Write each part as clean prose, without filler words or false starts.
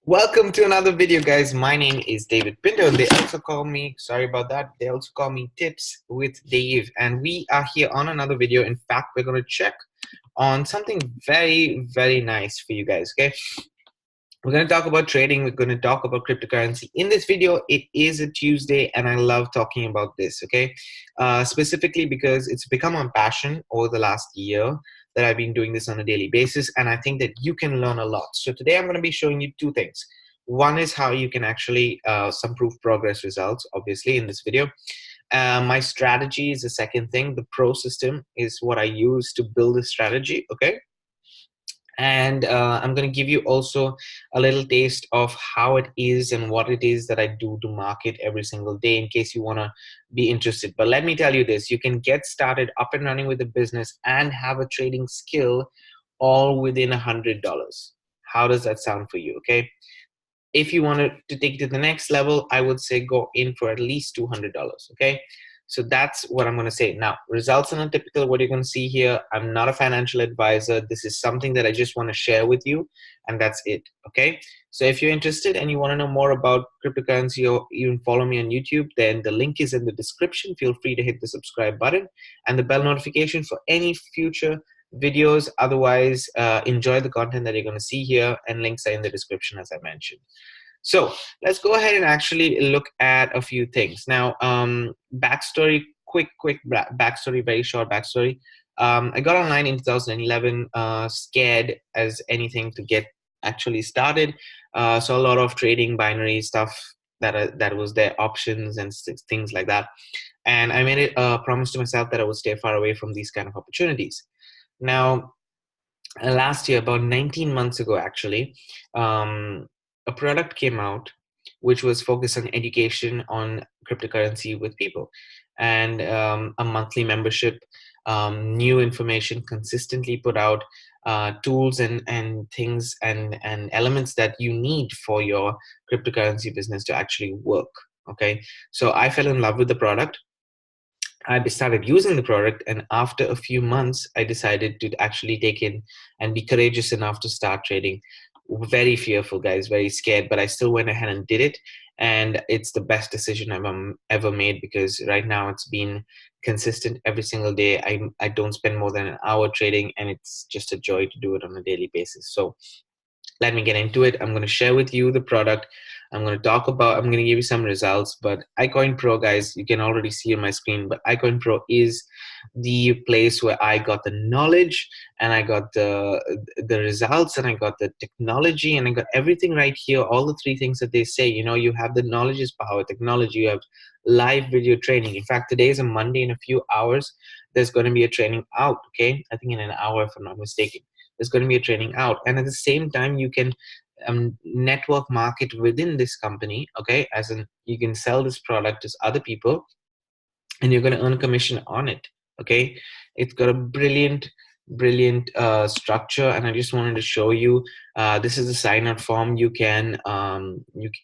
Welcome to another video, guys. My name is David Pinto, and they also call me, sorry about that, they also call me Tips with Dave. And we are here on another video. In fact, we're going to check on something very, very nice for you guys, okay? We're going to talk about trading. We're going to talk about cryptocurrency. In this video, it is a Tuesday, and I love talking about this, okay? Specifically because it's become a passion over the last year that I've been doing this on a daily basis, and I think that you can learn a lot. So today I'm going to be showing you two things. One is how you can actually some proof progress results, obviously, in this video. My strategy is the second thing. The pro system is what I use to build a strategy, okay? And I'm going to give you also a little taste of how it is and what it is that I do to market every single day in case you want to be interested. But let me tell you this, you can get started up and running with a business and have a trading skill all within $100. How does that sound for you? Okay. If you wanted to take it to the next level, I would say go in for at least $200. Okay. So that's what I'm going to say. Now, results are not typical what you're going to see here. I'm not a financial advisor. This is something that I just want to share with you, and that's it, okay? So if you're interested and you want to know more about cryptocurrency or even follow me on YouTube, then the link is in the description. Feel free to hit the subscribe button and the bell notification for any future videos. Otherwise, enjoy the content that you're going to see here, and links are in the description as I mentioned. So let's go ahead and actually look at a few things. Now, backstory, quick backstory, very short backstory. I got online in 2011, scared as anything to get actually started. So a lot of trading binary stuff that was there, options and things like that. And I made it a promise to myself that I would stay far away from these kind of opportunities. Now, last year, about 19 months ago, actually, a product came out which was focused on education on cryptocurrency with people, and a monthly membership, new information consistently put out, tools and things and elements that you need for your cryptocurrency business to actually work. Okay, so I fell in love with the product. I started using the product, and after a few months, I decided to actually take in and be courageous enough to start trading. Very fearful, guys, very scared, but I still went ahead and did it. And it's the best decision I've ever made, because right now it's been consistent every single day. I don't spend more than an hour trading, and it's just a joy to do it on a daily basis. So let me get into it. I'm going to share with you the product. I'm going to give you some results. But iCoinPro, guys, you can already see on my screen, but iCoinPro is the place where I got the knowledge, and I got the results, and I got the technology, and I got everything right here. All the three things that they say, you have the knowledge is power, technology, you have live video training. In fact, today is a Monday. In a few hours, there's going to be a training out, okay? I think in an hour, if I'm not mistaken. There's going to be a training out, and at the same time you can network market within this company, okay? As in, you can sell this product to other people, and you're going to earn a commission on it, okay? It's got a brilliant structure, and I just wanted to show you. This is a sign-up form. You can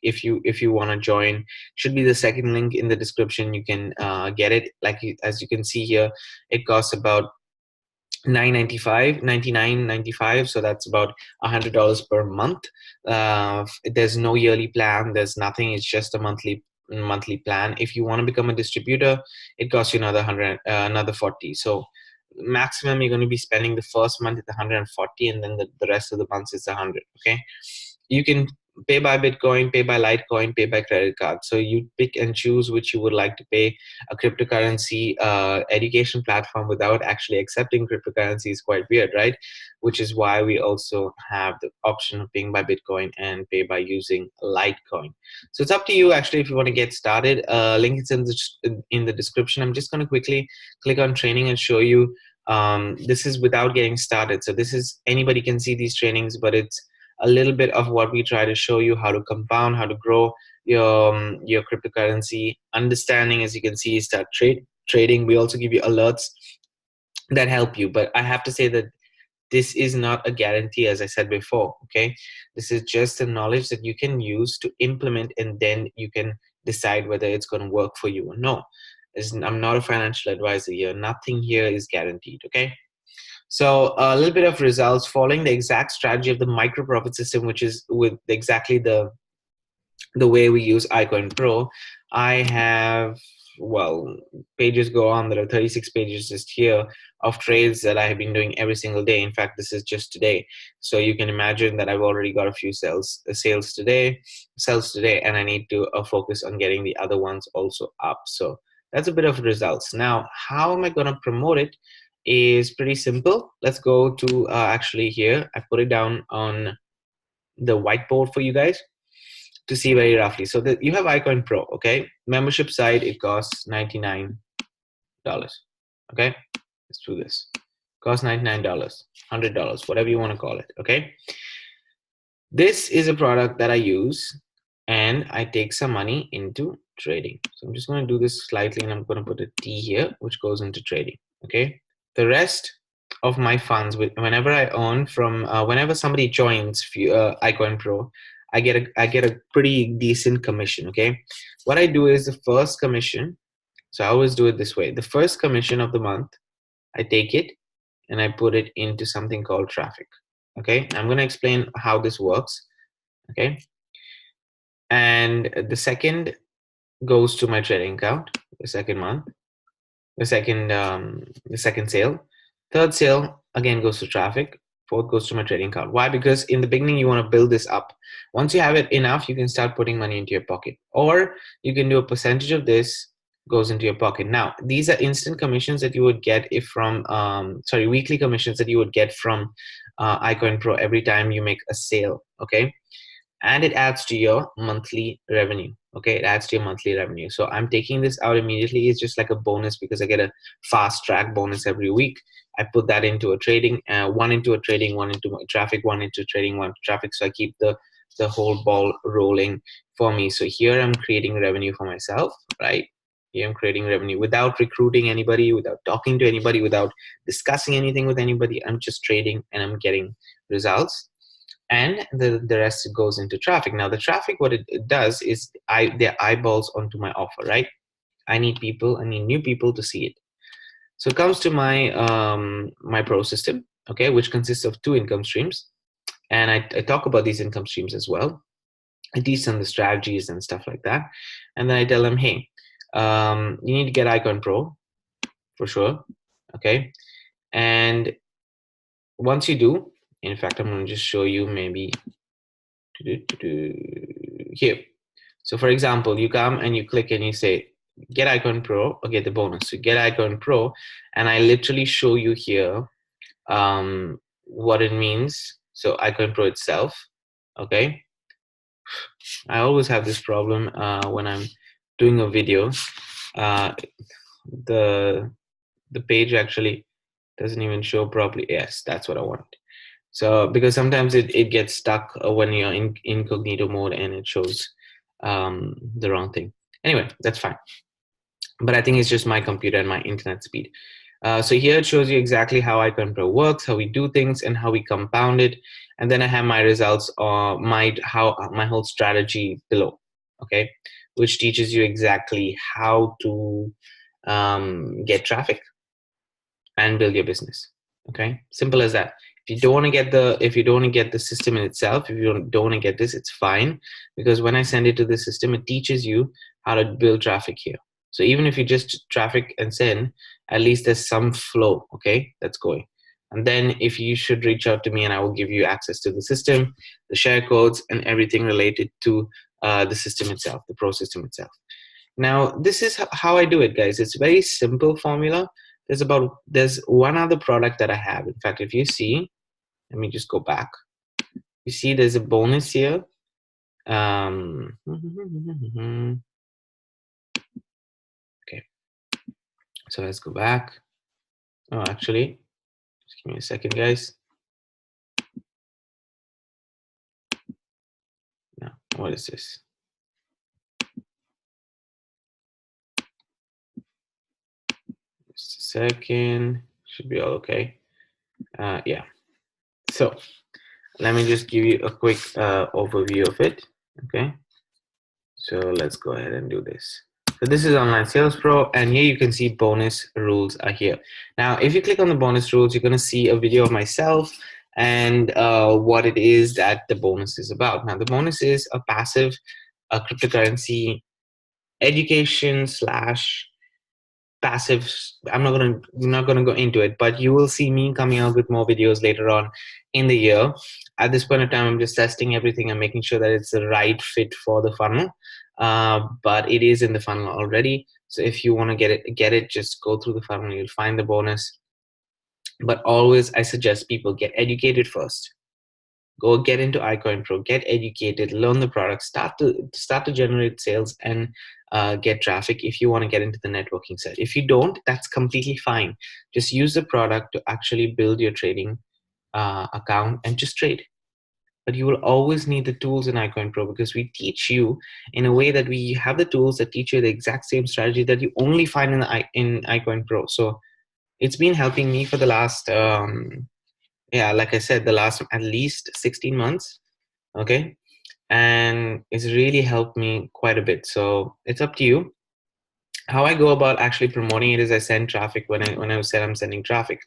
if you want to join, should be the second link in the description. You can get it. Like, as you can see here, it costs about $99.95, so that's about $100 per month. There's no yearly plan, there's nothing. It's just a monthly plan. If you want to become a distributor, it costs you another 100, another 40. So maximum you're going to be spending the first month at 140, and then the rest of the months is 100. Okay, you can pay by Bitcoin, pay by Litecoin, pay by credit card. So you pick and choose which you would like to pay. A cryptocurrency education platform without actually accepting cryptocurrency is quite weird, right? Which is why we also have the option of paying by Bitcoin and pay by using Litecoin. So it's up to you actually if you want to get started. Link is in the description. I'm just going to quickly click on training and show you. This is without getting started. So this is, anybody can see these trainings, but it's a little bit of what we try to show you: how to compound, how to grow your cryptocurrency understanding. As you can see, start trading. We also give you alerts that help you, but I have to say that this is not a guarantee, as I said before. Okay, this is just the knowledge that you can use to implement, and then you can decide whether it's going to work for you or no. I'm not a financial advisor here. Nothing here is guaranteed. Okay, So a little bit of results following the exact strategy of the micro profit system, which is with exactly the way we use iCoinPro. I have, well, pages go on. There are 36 pages just here of trades that I have been doing every single day. In fact, this is just today. So you can imagine that I've already got a few sales today, and I need to focus on getting the other ones also up. So that's a bit of results. Now, how am I going to promote it? Is pretty simple. Let's go to actually here. I put it down on the whiteboard for you guys to see very roughly. So that you have iCoinPro, okay? Membership side, it costs $99. Okay, let's do this. Costs $99, $100, whatever you want to call it. Okay, this is a product that I use, and I take some money into trading. So I'm just going to do this slightly, and I'm going to put a T here, which goes into trading. Okay, the rest of my funds, whenever I earn from, whenever somebody joins iCoinPro, I get a pretty decent commission. Okay, what I do is the first commission. So I always do it this way. The first commission of the month, I take it and I put it into something called traffic. Okay, I'm going to explain how this works. Okay, and the second goes to my trading account. The second month, the second sale, third sale again goes to traffic. Fourth goes to my trading account. Why? Because in the beginning you want to build this up. Once you have it enough, you can start putting money into your pocket, or you can do a percentage of this goes into your pocket. Now, these are instant commissions that you would get if from weekly commissions that you would get from iCoinPro every time you make a sale. Okay, and it adds to your monthly revenue. Okay, it adds to your monthly revenue. So I'm taking this out immediately. It's just like a bonus because I get a fast track bonus every week. I put that into a trading, one into a trading, one into traffic, one into trading, one to traffic. So I keep the whole ball rolling for me. So here I'm creating revenue for myself, right? Here I'm creating revenue without recruiting anybody, without talking to anybody, without discussing anything with anybody. I'm just trading and I'm getting results. And the rest goes into traffic. Now the traffic, what it does is they're eyeballs onto my offer, right? I need new people to see it. So it comes to my my pro system, okay, which consists of 2 income streams. And I talk about these income streams as well. I teach them the strategies and stuff like that. And then I tell them, hey, you need to get iCoinPro for sure, okay? And once you do, in fact, I'm going to just show you maybe here. So for example, you come and you click and you say, get iCoinPro or get the bonus. So get iCoinPro, and I literally show you here what it means. So iCoinPro itself, okay? I always have this problem when I'm doing a video. The page actually doesn't even show properly. Yes, that's what I want. So because sometimes it gets stuck when you're in incognito mode and it shows the wrong thing. Anyway, that's fine. But I think it's just my computer and my internet speed. So here it shows you exactly how iCoinPro works, how we do things, and how we compound it. And then I have my results, my whole strategy below, okay, which teaches you exactly how to get traffic and build your business. Okay, simple as that. If you don't want to get the system in itself, if you don't want to get this, it's fine, because when I send it to the system, it teaches you how to build traffic here. So even if you just traffic and send, at least there's some flow, okay, that's going. And then if you should reach out to me, and I will give you access to the system, the share codes, and everything related to the system itself, the pro system itself. Now, this is how I do it, guys. It's a very simple formula. There's one other product that I have. In fact, if you see, let me just go back. You see there's a bonus here. Okay. So let's go back. Oh, actually, just give me a second, guys. Now, what is this? Just a second. Should be all okay. Yeah. So let me just give you a quick overview of it. Okay. So let's go ahead and do this. So this is Online Sales Pro, and here you can see bonus rules are here. Now, if you click on the bonus rules, you're going to see a video of myself and what it is that the bonus is about. Now, the bonus is a passive cryptocurrency education slash passive. I'm not gonna go into it, but you will see me coming out with more videos later on in the year. At this point in time, I'm just testing everything and making sure that it's the right fit for the funnel. But it is in the funnel already. So if you want to get it, just go through the funnel. You'll find the bonus. But always, I suggest people get educated first. Go get into iCoinPro, get educated, learn the product, start to generate sales and get traffic if you want to get into the networking side. If you don't, that's completely fine. Just use the product to actually build your trading account and just trade. But you will always need the tools in iCoinPro, because we teach you in a way that we have the tools that teach you the exact same strategy that you only find in iCoinPro. So it's been helping me for the last yeah, like I said, the last at least 16 months. Okay. And it's really helped me quite a bit. So it's up to you. How I go about actually promoting it is I send traffic when I said I'm sending traffic.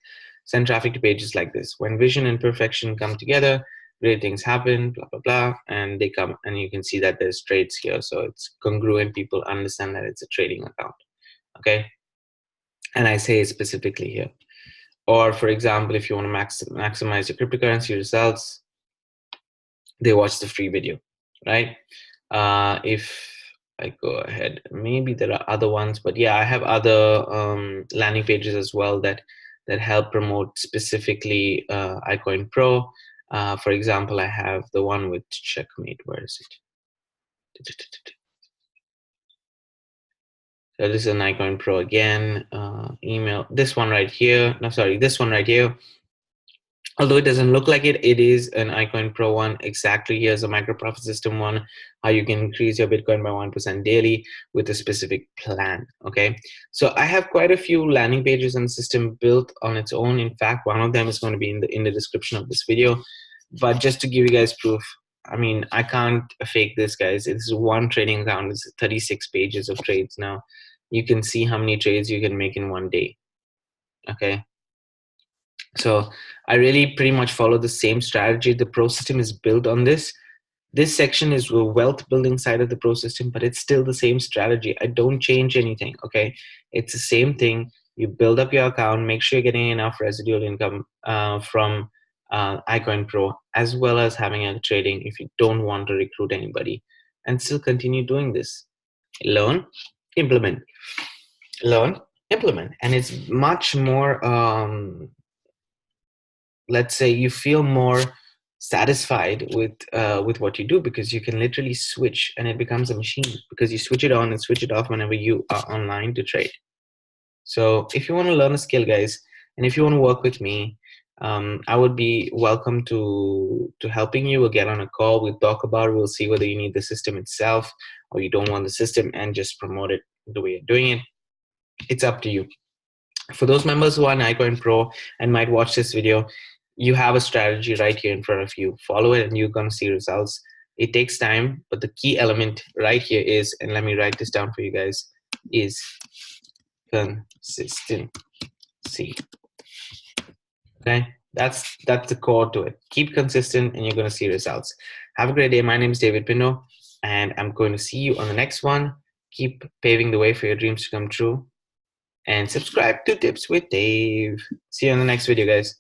Send traffic to pages like this. When vision and perfection come together, great things happen, blah, blah, blah. And they come, and you can see that there's trades here. So it's congruent. People understand that it's a trading account. Okay. And I say it specifically here. Or for example, if you want to maximize your cryptocurrency results, they watch the free video, right? If I go ahead, maybe there are other ones, but yeah, I have other landing pages as well that help promote specifically iCoinPro. For example, I have the one with Checkmate. Where is it? So this is an iCoinPro again. Email this one right here. No, sorry, this one right here. Although it doesn't look like it, it is an iCoinPro one. Exactly, here's a micro profit system one, how you can increase your Bitcoin by 1% daily with a specific plan. Okay, so I have quite a few landing pages and system built on its own. In fact, one of them is going to be in the description of this video. But just to give you guys proof, I mean, I can't fake this, guys. It's one trading account. It's 36 pages of trades. Now you can see how many trades you can make in one day. Okay. So I really pretty much follow the same strategy. The pro system is built on this. This section is the wealth building side of the pro system, but it's still the same strategy. I don't change anything, okay? It's the same thing. You build up your account, make sure you're getting enough residual income from iCoinPro, as well as having a trading if you don't want to recruit anybody, and still continue doing this. Learn, implement. Learn, implement. And it's much more let's say you feel more satisfied with what you do, because you can literally switch and it becomes a machine, because you switch it on and switch it off whenever you are online to trade. So if you want to learn a skill, guys, and if you want to work with me, I would be welcome to helping you. We'll get on a call, we'll talk about it, we'll see whether you need the system itself or you don't want the system and just promote it the way you're doing it. It's up to you. For those members who are in iCoinPro and might watch this video, you have a strategy right here in front of you. Follow it and you're going to see results. It takes time, but the key element right here is, and let me write this down for you guys, is consistency. Okay, that's the core to it. Keep consistent and you're going to see results. Have a great day. My name is David Pindo, and I'm going to see you on the next one. Keep paving the way for your dreams to come true, and subscribe to Tips with Dave. See you on the next video, guys.